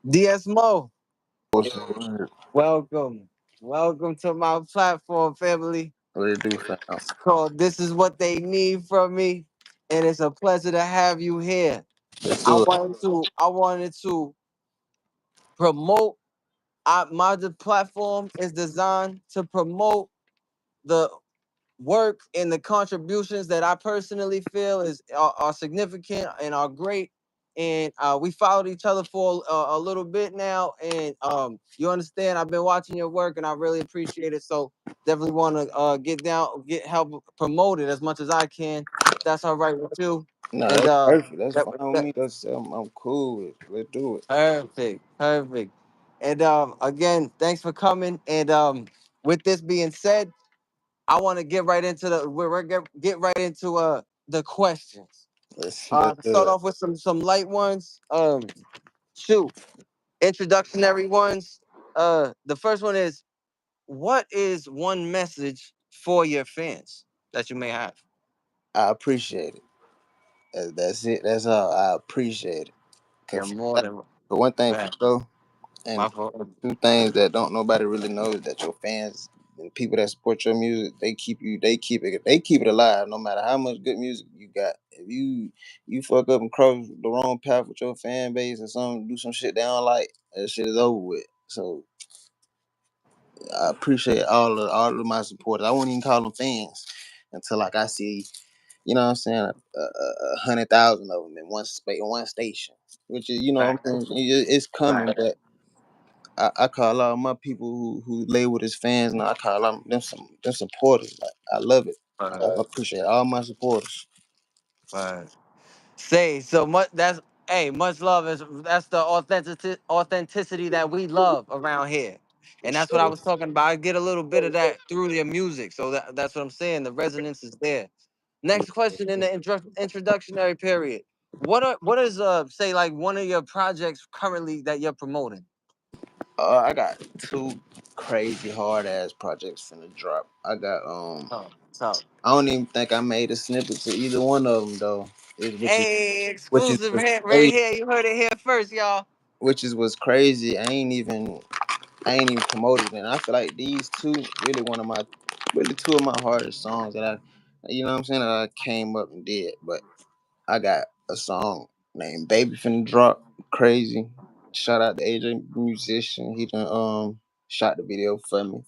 DSMO, What's the word? welcome. Welcome to my platform, family. What it do, fam? It's called This Is What They Need from Me. And it's a pleasure to have you here. Let's I do it. wanted to I wanted to promote the platform is designed to promote the work and the contributions that I personally feel are significant and are great. And we followed each other for a little bit now, and you understand. I've been watching your work, and I really appreciate it. So definitely want to get help promote it as much as I can. If that's all right with you. No, And that's perfect. That's that, fine with that, me. I'm cool with it. Let's do it. perfect, perfect. And again, thanks for coming. And with this being said, I want to get right into get right into the questions. Let's To do start it. off with some light ones. Shoot, introductionary ones. The first one is, what is one message for your fans that you may have? I appreciate it. That's it. That's all. I appreciate it. You're Cause more than for one thing for man. sure, My and fault. two things that don't nobody really knows that your fans and people that support your music, they keep it alive no matter how much good music you got. If you fuck up and cross the wrong path with your fan base or something, do some shit they don't like, that shit is over with. So I appreciate all of my supporters. I won't even call them fans until like I see, you know what I'm saying, 100,000 of them in one station, which is, Right. what I'm saying, it's coming. Right. But I call all my people who labeled as fans, and I call them supporters. Like, I love it. Right. I appreciate all my supporters. Right. Say so much. That's hey, much love is that's the authenticity that we love around here, For and that's what I sure. was talking about. I get a little bit of that through their music, so that's what I'm saying. The resonance is there. Next question in the introductionary period. What is say like one of your projects currently that you're promoting? I got two crazy hard ass projects finna drop. I got Oh, so I don't even think I made a snippet to either one of them though. hey, Which is exclusive what's right crazy. here. You heard it here first, y'all. Which is what's crazy. I ain't even promoted, and I feel like these two really two of my hardest songs that what I'm saying, that I came up and did. But I got a song named "Baby Finna Drop," crazy. Shout out to AJ musician. He done shot the video for me.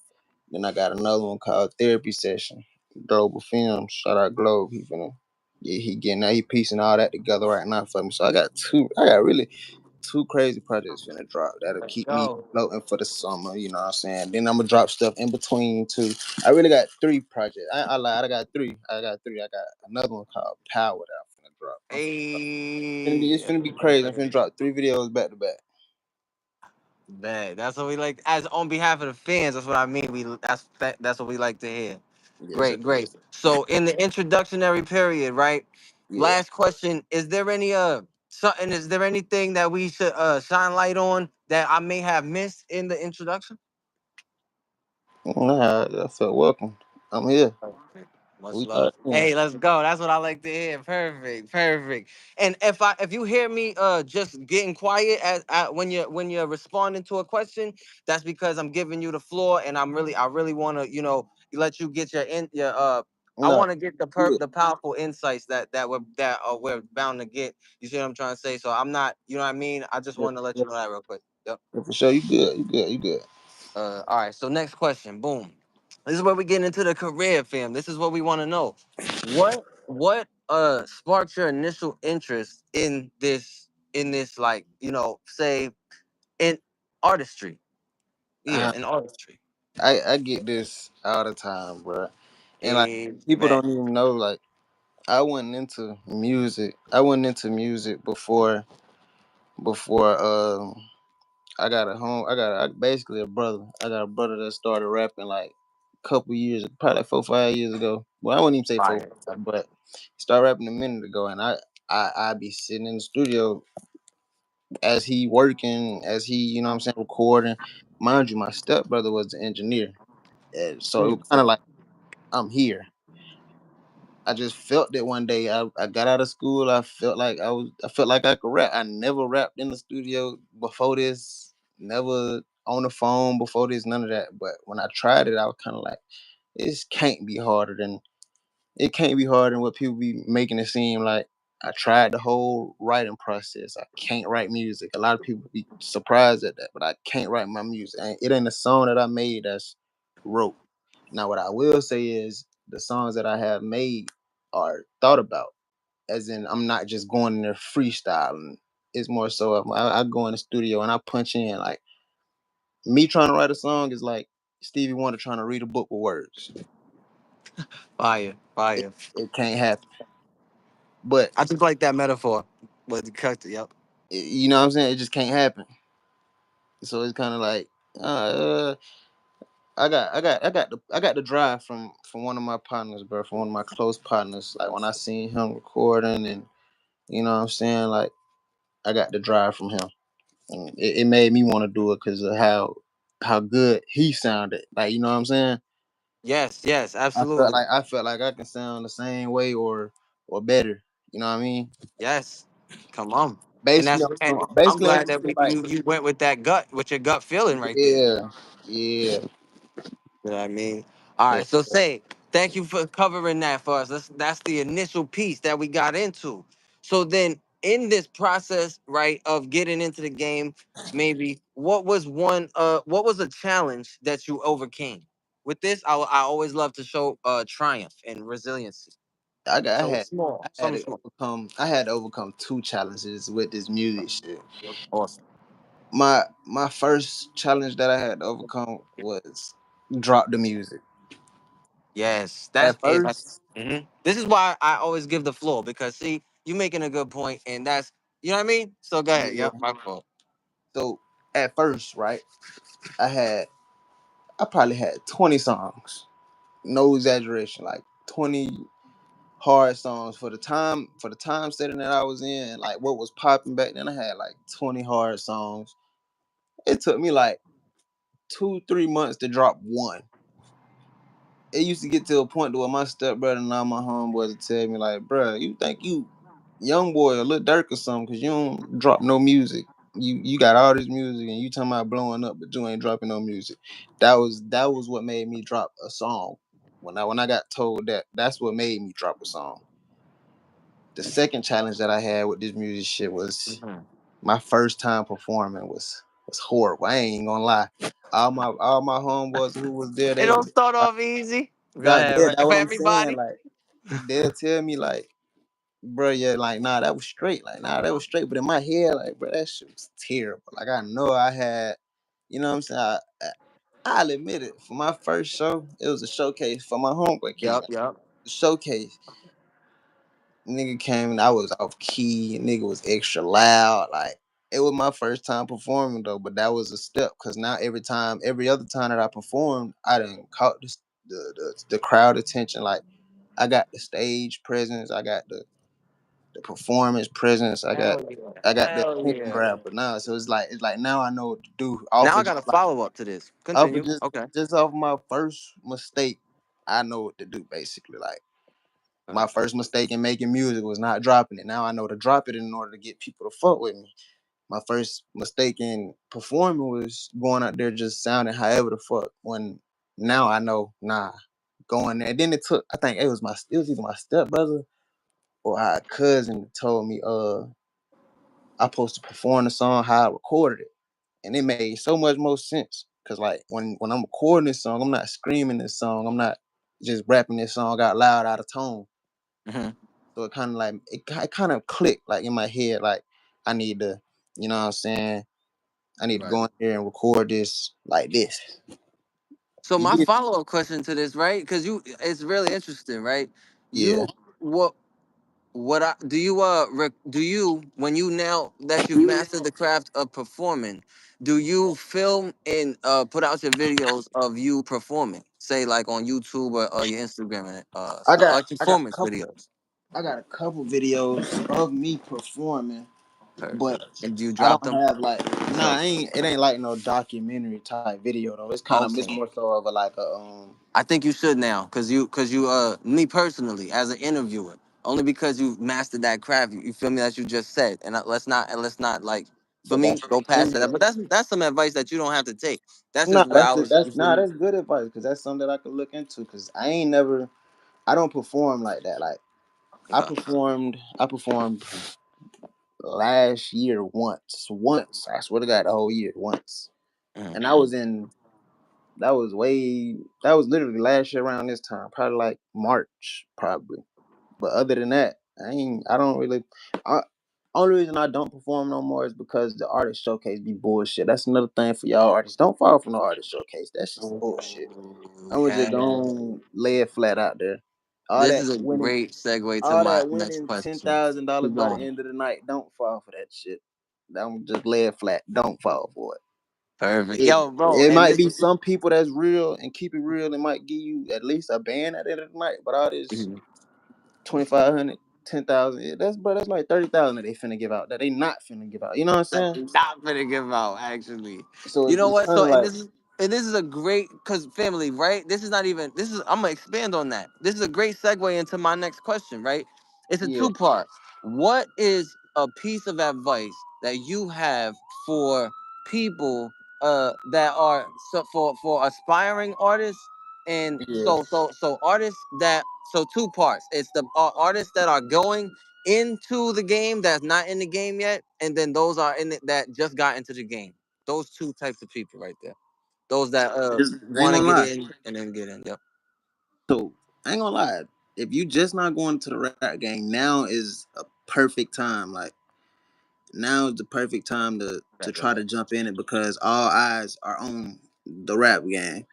Then I got another one called Therapy Session. Global Films. Shout out Globe. He getting that. He piecing all that together right now for me. So I got two. I got really two crazy projects finna drop that'll Let's keep me go. floating for the summer. You know what I'm saying? Then I'm gonna drop stuff in between too. I really got three projects. I lied. I got three. I got three. I got another one called Power that I'm finna drop. It's Hey. finna be crazy. I'm finna drop three videos back to back. Man, that's what we like. As on behalf of the fans, that's what I mean. That's what we like to hear. Yes, sir. Great, great. So in the introductionary period, right? Yeah. Last question: is there any something? Is there anything that we should shine light on that I may have missed in the introduction? Nah, I felt welcome. I'm here. Perfect. Much We locked love. in. Hey, let's go. That's what I like to hear. Perfect, perfect. And if you hear me just getting quiet when you're responding to a question, that's because I'm giving you the floor, and I really want to let you get your I Nah, want to get good. the powerful insights we're bound to get. You see what I'm trying to say? So I'm not, you know what I mean. I just Yeah, want to let yeah, you know that real quick. Yep. yeah, for sure. You good. You good. You good. All right. So next question. Boom. This is where we get into the career, fam. This is what we want to know. What sparked your initial interest in this like say in artistry? Yeah, Uh, in artistry. I get this all the time, bro. And like people Amen. don't even know. Like I went into music. I went into music before I got a home. Basically a brother. I got a brother that started rapping like a couple years, probably like 4 5 years ago. Well, I wouldn't even say four, Fire. but he started rapping a minute ago, and I be sitting in the studio as he working, as he, what I'm saying, recording. Mind you, my stepbrother was the engineer, and so it was Mm. kind of like I'm here. I just felt it one day. I got out of school. I felt like I could rap. I never rapped in the studio before this. Never on the phone before this. None of that. But when I tried it, I was kind of like, this can't be harder than it can't be harder than what people be making it seem like. I tried the whole writing process. I can't write music. A lot of people be surprised at that, but I can't write my music. It ain't a song that I made that's wrote. Now, what I will say is the songs that I have made are thought about, as in I'm not just going in there freestyling. It's more so I go in the studio and I punch in. Like me trying to write a song is like Stevie Wonder trying to read a book with words. Fire, It, fire. it can't happen. But I just like that metaphor. But the cut, yep. you know what I'm saying? It just can't happen. So it's kind of like uh, I got the drive from one of my partners, bro, from one of my close partners. Like when I seen him recording, and you know what I'm saying, like I got the drive from him, and it made me want to do it because of how good he sounded. Like you know what I'm saying. Yes, yes, absolutely. I felt like I can sound the same way or better. You know what I mean? Yes. Come on. And Basically that's on and I'm basically on glad some that shit like you went with that gut, with your gut feeling right there. yeah, yeah, You know what I mean? All yeah. right. So say thank you for covering that for us. That's the initial piece that we got into. So then in this process, right, of getting into the game, maybe what was a challenge that you overcame? With this, I always love to show triumph and resiliency. I So had small, something small. I had to overcome two challenges with this music shit. Awesome. My first challenge that I had to overcome was drop the music. Yes, At that's it. first, This is why I always give the floor because see, you making a good point, and that's you know what I mean. So go ahead. yeah. Yep, my fault. So at first, right, I had I probably had 20 songs. No exaggeration, like 20 hard songs for the time setting that I was in, like what was popping back then. I had like 20 hard songs. It took me like 2 3 months to drop one. It used to get to a point to where my stepbrother and all my homeboys would tell me like, "Bruh, you think you young boy or Lil Durk or something because you don't drop no music. You got all this music and you talking about blowing up, but you ain't dropping no music." That was what made me drop a song. When I got told that, that's what made me drop a song. The second challenge that I had with this music shit was Mhm. my first time performing was horrible. I ain't gonna lie. All my homeboys who was there, It they don't start off easy. Go that ahead, yeah, right? that's For what I'm saying. everybody. Like they'll tell me like, bro, yeah, like nah, that was straight. Like nah, that was straight. But in my head, like, bro, that shit was terrible. Like I know I had, you know what I'm saying. I'll admit it. For my first show, it was a showcase for my homeboy came Yep, in. yep. The showcase, nigga came and I was off key. Nigga was extra loud. Like it was my first time performing though, but that was a step because now every other time that I performed, I didn't caught the crowd attention. Like I got the stage presence, I got the performance presence, Hell yeah. I got the Hell attention yeah. grabber now. So it's like now I know what to do Now I got a follow up to this. off of Continue. Okay. just off my first mistake. I know what to do basically. Like my first mistake in making music was not dropping it. Now I know to drop it in order to get people to fuck with me. My first mistake in performing was going out there just sounding however the fuck. When now I know, nah, going there. And then it took. I think it was either my stepbrother or our cousin told me, I supposed to perform the song how I recorded it, and it made so much more sense. Cause like when I'm recording this song, I'm not screaming this song. I'm not just rapping this song out loud out of tone. Hmm. So it kind of like it kind of clicked like in my head, like I need to, you know what I'm saying? I need to Right. go in here and record this like this. So You my get follow up question to this, right? Because it's really interesting, right? yeah. You what I do you do you when you now that you've mastered the craft of performing, do you film and put out your videos of you performing, say like on YouTube or your Instagram and stuff like I got performance videos? I got a couple videos of me performing, Heard. but And do you I drop don't them? have like Nah, So it ain't like no documentary type video though. It's okay. more so of a like a I think you should now, cause you me personally as an interviewer, only because you mastered that craft. You feel me? As you just said, and let's not like for but me that's go past true that. though. But that's some advice that you don't have to take. That's Nah, just where I was. You that's feel nah, me? that's good advice because that's something that I could look into because I don't perform like that. Like Okay. I performed last year once. I swear to God, the whole year once, Mhm. and that was way that was literally last year around this time, probably like March, probably. But other than that, I don't really. I, only reason I don't perform no more is because the artist showcase be bullshit. That's another thing for y'all artists. Don't fall for no artist showcase. That's just bullshit. Ooh, I'm gonna just yeah. go lay it flat out there. All This that is a winning, great segue to all my that next winning question. $10,000 Keep by the going. end of the night. Don't fall for that shit. I'm just lay it flat. Don't fall for it. Perfect. It Yo, bro, it and might this. be some people that's real and keep it real. It might give you at least a band at the end of the night. But all this Mhm. 2,500, 10,000. That's like 30,000 that they finna give out. That they not finna give out. You know what I'm That saying? is not gonna give out actually. So You know it's what? kind So of like and this is a great cause family, right? This is not even this is I'm gonna expand on that. This is a great segue into my next question, right? It's a yeah, two-part. What is a piece of advice that you have for people that are for aspiring artists and yeah. so artists that so two parts. It's the artists that are going into the game that's not in the game yet, and then those are in it that just got into the game. Those two types of people right there. Those that I ain't want to gonna get lie. in and then get in. Yep. So I ain't gonna lie. If you just not going to the rap game, now is a perfect time. Like now is the perfect time to Right, try right, to right. jump in it because all eyes are on the rap game.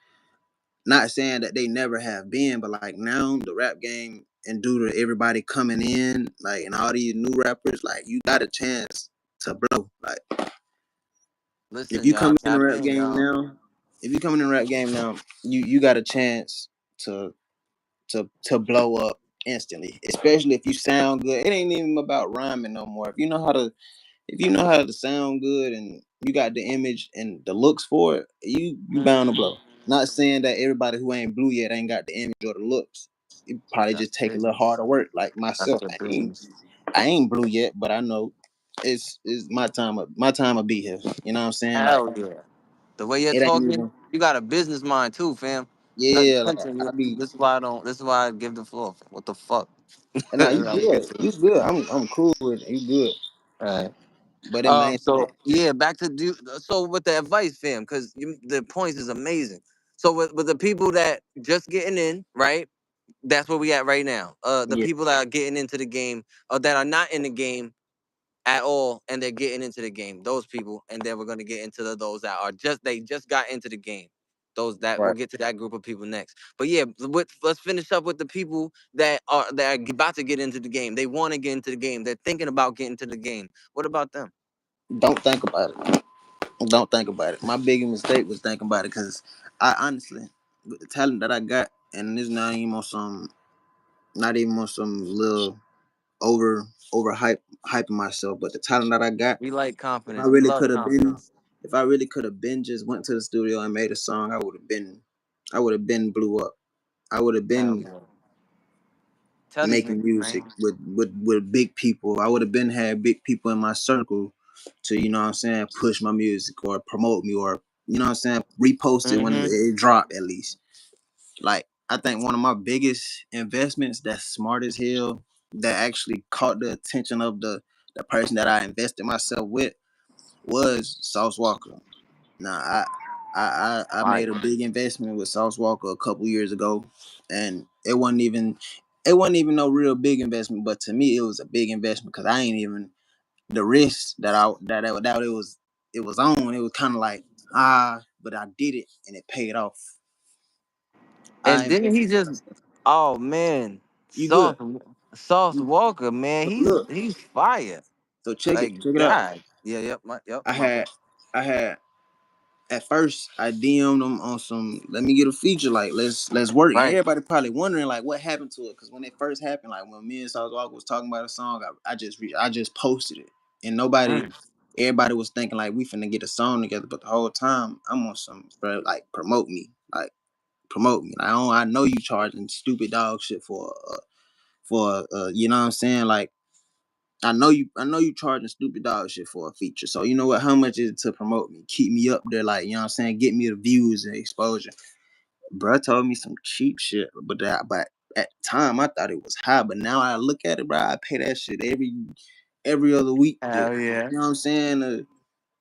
Not saying that they never have been, but like now the rap game and due to everybody coming in, like and all these new rappers, like you got a chance to blow. Like if Listen, you y'all, come in the tap rap in, game y'all. now, if you come in the rap game now, you got a chance to to blow up instantly. Especially if you sound good. It ain't even about rhyming no more. If you know how to sound good and you got the image and the looks for it, you bound to Mm, blow. Not saying that everybody who ain't blue yet ain't got the image or the looks. It probably that's just take a little business. harder work. Like That's myself, the business. I ain't blue yet, but I know it's my time of be here. You know what I'm saying? Like Hell yeah. The way you're it ain't talking, even you got a business mind too, fam. yeah. Like Continue. I be This is why I don't. This is why I give the floor. What the fuck? and now you I'm good. continue. You good. I'm cool with it. You good. All right. But in my So yeah, back to do. So with the advice, fam, because the points is amazing. So with the people that just getting in, right? That's where we at right now. The yeah, people that are getting into the game, or that are not in the game at all, and they're getting into the game. Those people, and then we're gonna get into those that are just got into the game. Those that we'll right. get to that group of people next. But yeah, let's finish up with the people that are about to get into the game. They want to get into the game. They're thinking about getting into the game. What about them? Don't think about it. Don't think about it. My biggest mistake was thinking about it because I honestly, with the talent that I got, and this not even on some little over hyping myself, but the talent that I got, We like if I confidence. We really love could have been, confidence. if I really could have been just went to the studio and made a song, I would have been blew up. I would have Hell been yeah. Tell these making niggas, music man. with big people. I would have been had big people in my circle to, you know what I'm saying, push my music or promote me or, you know what I'm saying, repost it when Mm-hmm. it dropped at least. Like I think one of my biggest investments that's smart as hell that actually caught the attention of the person that I invested myself with was Sauce Walker. Now I made Fire. a big investment with Sauce Walker a couple years ago, and it wasn't even no real big investment, but to me it was a big investment because I ain't even the risk that it was on. It was kind of like but I did it and it paid off. I And didn't he invested. just? Oh man, You good? Sauce Walker, man, So he's look, he's fire. so check it, Like check it out. God, yeah, yep, yep. I My fault. had I had at first I DM'd them on some let me get a feature like let's work and Right. everybody probably wondering like what happened to it because when it first happened like when me and South Walker was talking about a song I just posted it and nobody Mm. everybody was thinking like we finna get a song together, but the whole time I'm on some, bro, like promote me. Like, I know you charging stupid dog shit you know what I'm saying? Like I know you charging stupid dog shit for a feature. So you know what? How much is it to promote me? Keep me up there, like, you know what I'm saying? Get me the views and exposure. Bro told me some cheap shit, but at the time I thought it was high. But now I look at it, bro. I pay that shit every other week. You Hell yeah. know what I'm saying?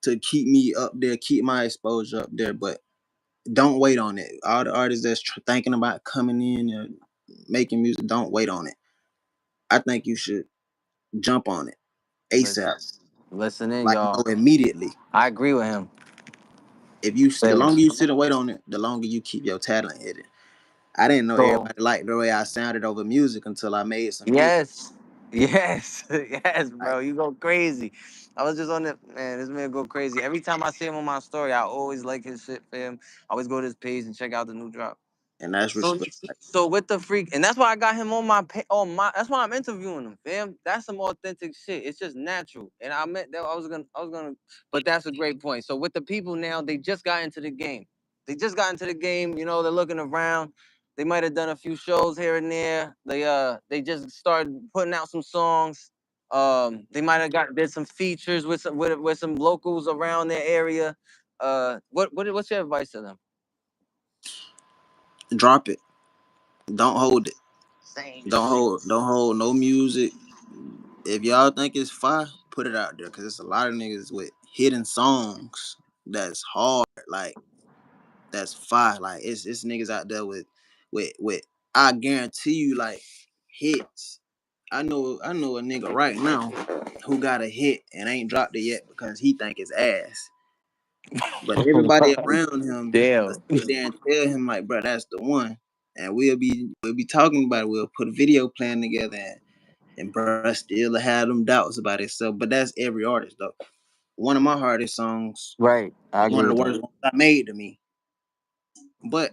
To keep me up there, keep my exposure up there. But don't wait on it. All the artists that's thinking about coming in and making music, don't wait on it. I think you should jump on it Listen, ASAP, listen in, like y'all. no immediately. I agree with him. The Thanks. longer you sit and wait on it, the longer you keep your talent hidden. I didn't know So everybody liked the way I sounded over music until I made some music. yes, yes, yes, Like, bro. You go crazy. I was just on it, man. This man go crazy. Every time I see him on my story, I always like his shit, fam. I always go to his page and check out the new drop. and that's So, respect. so with the freak, and that's why I got him on my on my. That's why I'm interviewing him, fam. That's some authentic shit. It's just natural, and I meant that I was gonna, but that's a great point. So with the people now, they just got into the game. They just got into the game. You know, they're looking around. They might have done a few shows here and there. They just started putting out some songs. They might have did some features with with some locals around their area. What's your advice to them? Drop it. Don't hold it. Same shit. Don't hold no music. If y'all think it's fire, put it out there, cause it's a lot of niggas with hidden songs that's hard. Like, that's fire. Like, it's niggas out there with I guarantee you, like, hits. I know a nigga right now who got a hit and ain't dropped it yet because he think it's ass. But everybody around him will Damn. sit there and tell him like, bro, that's the one. And we'll be talking about it. We'll put a video plan together, and bro still have them doubts about himself. But that's every artist though. One of my hardest songs, Right. I one agree of the with worst that. ones I made to me. But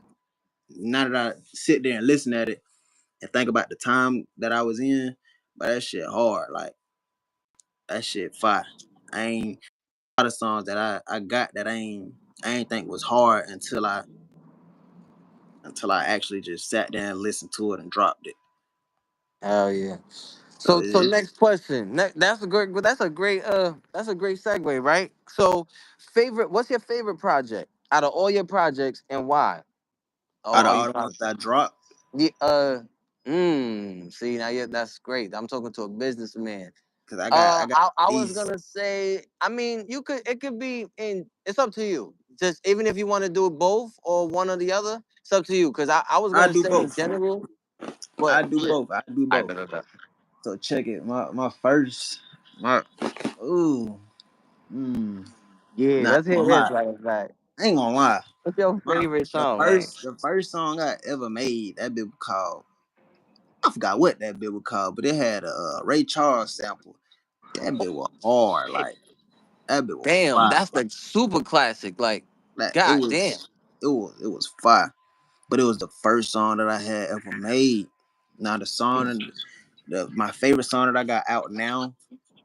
now that I sit there and listen at it and think about the time that I was in, but that shit hard. Like, that shit fire. I ain't a lot of songs that I got that I ain't think was hard until I actually just sat down and listened to it and dropped it. Hell yeah. So So it's next question. That's a great segue, right? So what's your favorite project out of all your projects and why? Oh, out of are you all the proud? ones I dropped, Yeah, see now, yeah, that's great. I'm talking to a businessman. because I got I was these. gonna say, I mean, it could be it's up to you. Just even if you want to do both or one or the other, it's up to you. Cause I was I gonna do say in both. general, but I do I both. bet that. So check it. My first my ooh mm, Yeah, not let's hear gonna this lie. right back. I ain't gonna lie. What's your My favorite song, man? the first song I ever made, that bit was called, I forgot what that bit was called, but it had a Ray Charles sample. That bit was hard. Like, that bit was Damn, fire. that's the super classic. Like, Like, god damn. it was fire. But it was the first song that I had ever made. Now the song, my favorite song that I got out now,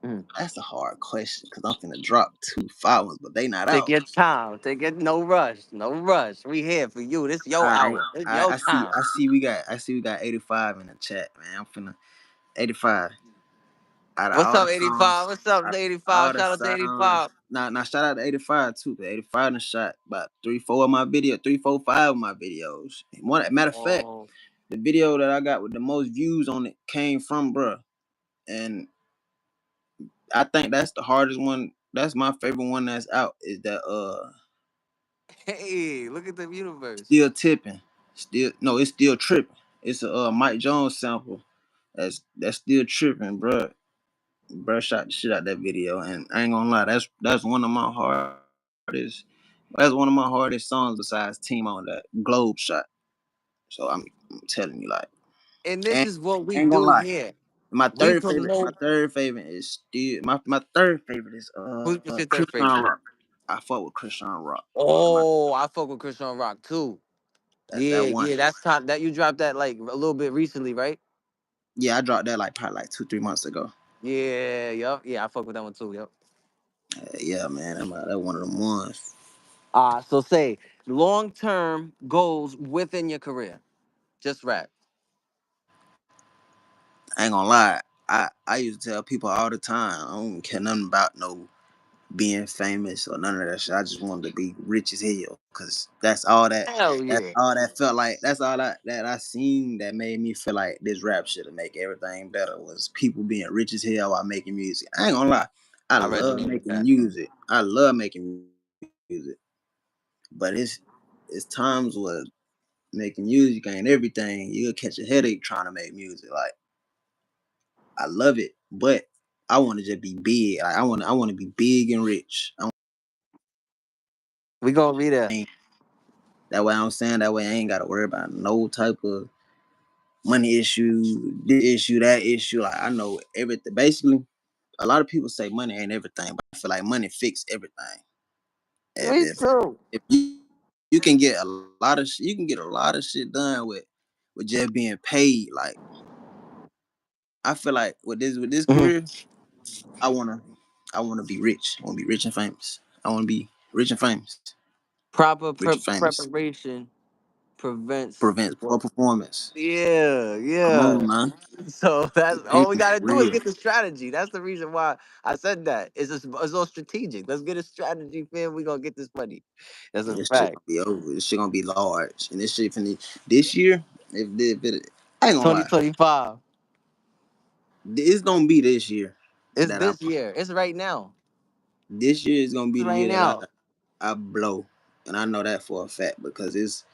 Mm. that's a hard question because I'm finna drop two fire ones, but they not Take out. your time. Take it. No rush. No rush. We here for you. This your All right, hour. It's your time. I see we got 85 in the chat, man. I'm finna 85 out of What's all up, the 85? songs, What's up, out of 85? all the Shout out to sounds. 85. Now shout out to 85 too. 'Cause 85 done shot about 3, 4 of my video, 3, 4, 5 of my videos. One matter of fact, Oh, the video that I got with the most views on it came from bruh. And I think that's the hardest one. That's my favorite one that's out. Is that hey, look at the universe. still tipping? Still no, it's still tripping. It's a Mike Jones sample. That's still tripping, bruh. Bruh shot the shit out that video, and I ain't gonna lie, that's one of my hardest. That's one of my hardest songs besides Team on that Globe shot. So I'm telling you, like, And and this is what I we ain't gonna do lie. here. We My promote. third favorite is still my third favorite is What's your third Christian favorite? Rock. I fuck with Christian Rock. Oh, I fuck with Christian Rock too. That's that one. Yeah, that's time that you dropped that like a little bit recently, right? Yeah, I dropped that like probably like 2, 3 months ago. Yeah, yup. Yeah, I fuck with that one too, yup. Yeah, man, that one of them ones. So say long term goals within your career. Just rap. I ain't gonna lie. I used to tell people all the time, I don't care nothing about no being famous or none of that shit. I just wanted to be rich as hell, cause Hell that's yeah. all that felt like. That's all that I seen that made me feel like this rap shit to make everything better was people being rich as hell while making music. I ain't gonna lie. I I love resonate with making that. music. I love making music, but it's times where making music ain't everything. You'll catch a headache trying to make music. Like I love it, but I want to just be big. Like, I want to be big and rich. We gonna be there. That way I'm saying that way I ain't gotta worry about no type of money issue, this issue, that issue. Like I know everything. Basically, a lot of people say money ain't everything, but I feel like money fix everything. If Me if, too. if you can get a lot of you can get a lot of shit done with just being paid. Like I feel like with this Mhm. career, I wanna be rich. I wanna be rich and famous. I wanna be rich and famous. Proper Rich and famous. preparation prevents. Prevents poor performance. Yeah, Come yeah. on, man. So that's Ain't all we gotta do is real. get the strategy. That's the reason why I said that. It's all strategic. Let's get a strategy, fam. We gonna get this money. That's a This shit fact. gonna be over. This shit gonna be large, and this shit finna this year. If it, I ain't gonna lie, 2025. it's gonna be this year It's that I. this year. It's right now. This year is gonna be It's the right year that now. I blow, and I know that for a fact because it's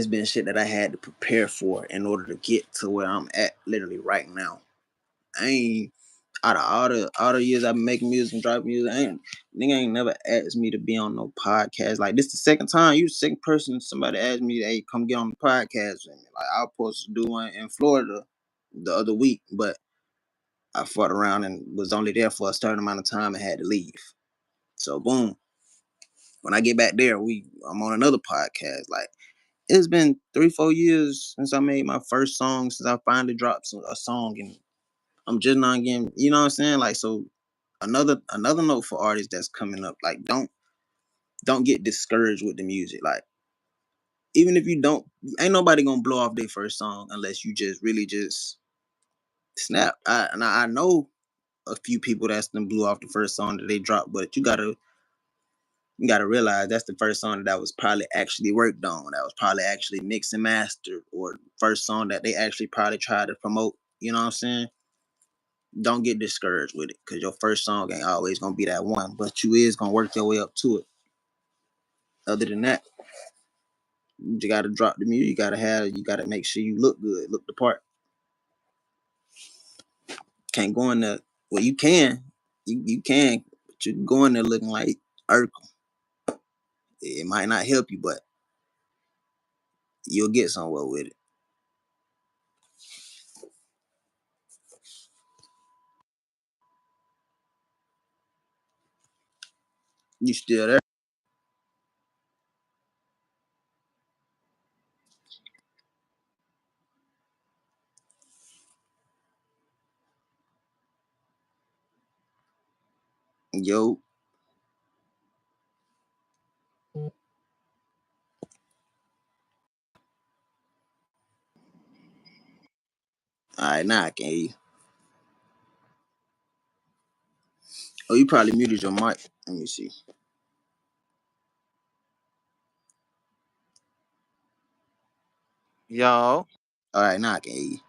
been shit that I had to prepare for in order to get to where I'm at literally right now. I ain't out of all the years I've been making music and dropping music, nigga ain't never asked me to be on no podcast. Like this the second time, you the second person somebody asked me, hey, come get on the podcast with me. Like I was supposed to do one in Florida the other week, but I fought around and was only there for a certain amount of time and had to leave. So boom, when I get back there, I'm on another podcast. Like it's been 3-4 years since I made my first song, since I finally dropped a song, and I'm just not getting, you know what I'm saying? Like so another note for artists that's coming up, like don't get discouraged with the music. Like even if you don't, ain't nobody gonna blow off their first song unless you just really just snap. I know a few people that's done blew off the first song that they dropped, but you gotta realize that's the first song that was probably actually worked on, that was probably actually mixed and mastered, or first song that they actually probably tried to promote. You know what I'm saying? Don't get discouraged with it because your first song ain't always gonna be that one, but you is gonna work your way up to it. Other than that, you gotta drop the music. You gotta make sure you look good, look the part. Can't go in there. Well, you can, you can, but you go in there looking like Urkel. It might not help you, but you'll get somewhere with it. You still there? Yo, all right, now I can hear you. Oh, you probably muted your mic. Let me see. Yo. All right, now I can hear you.